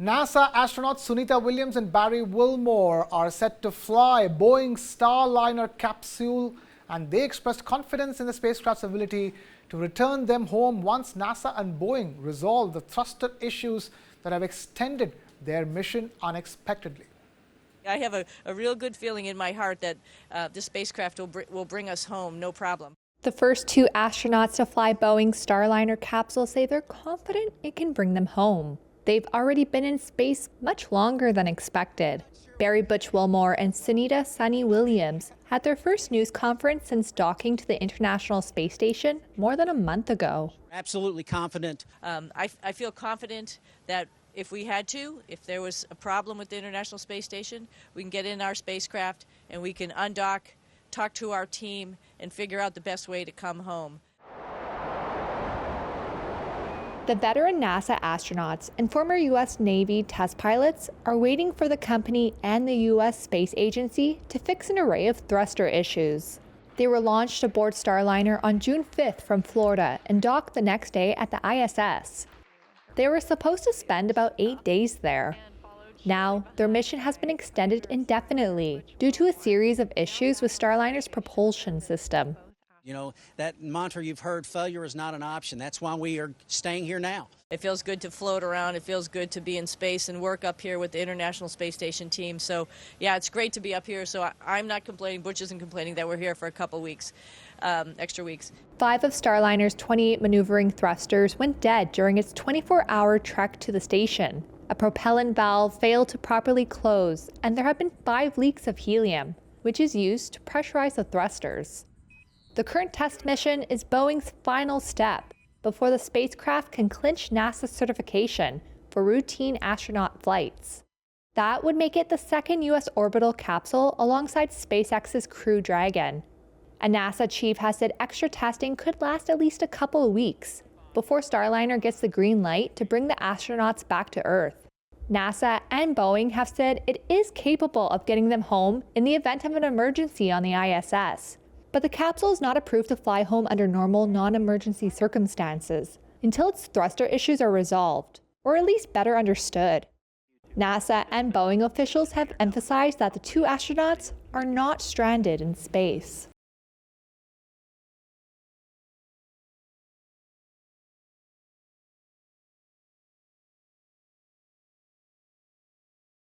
NASA astronauts Sunita Williams and Barry Wilmore are set to fly Boeing Starliner capsule, and they expressed confidence in the spacecraft's ability to return them home once NASA and Boeing resolve the thruster issues that have extended their mission unexpectedly. I have a real good feeling in my heart that the spacecraft will bring us home, no problem. The first two astronauts to fly Boeing's Starliner capsule say they're confident it can bring them home. They've already been in space much longer than expected. Barry Butch Wilmore and Sunita Sunny Williams had their first news conference since docking to the International Space Station more than a month ago. Absolutely confident. I feel confident that if there was a problem with the International Space Station, we can get in our spacecraft and we can undock, talk to our team, and figure out the best way to come home. The veteran NASA astronauts and former U.S. Navy test pilots are waiting for the company and the U.S. Space Agency to fix an array of thruster issues. They were launched aboard Starliner on June 5th from Florida and docked the next day at the ISS. They were supposed to spend about 8 days there. Now, their mission has been extended indefinitely due to a series of issues with Starliner's propulsion system. You know, that mantra you've heard, failure is not an option. That's why we are staying here now. It feels good to float around. It feels good to be in space and work up here with the International Space Station team. So, yeah, it's great to be up here. So I'm not complaining. Butch isn't complaining that we're here for a couple weeks, extra weeks. 5 of Starliner's 28 maneuvering thrusters went dead during its 24-hour trek to the station. A propellant valve failed to properly close, and there have been 5 leaks of helium, which is used to pressurize the thrusters. The current test mission is Boeing's final step before the spacecraft can clinch NASA certification for routine astronaut flights. That would make it the second U.S. orbital capsule alongside SpaceX's Crew Dragon. A NASA chief has said extra testing could last at least a couple of weeks before Starliner gets the green light to bring the astronauts back to Earth. NASA and Boeing have said it is capable of getting them home in the event of an emergency on the ISS. But the capsule is not approved to fly home under normal, non-emergency circumstances until its thruster issues are resolved, or at least better understood. NASA and Boeing officials have emphasized that the two astronauts are not stranded in space.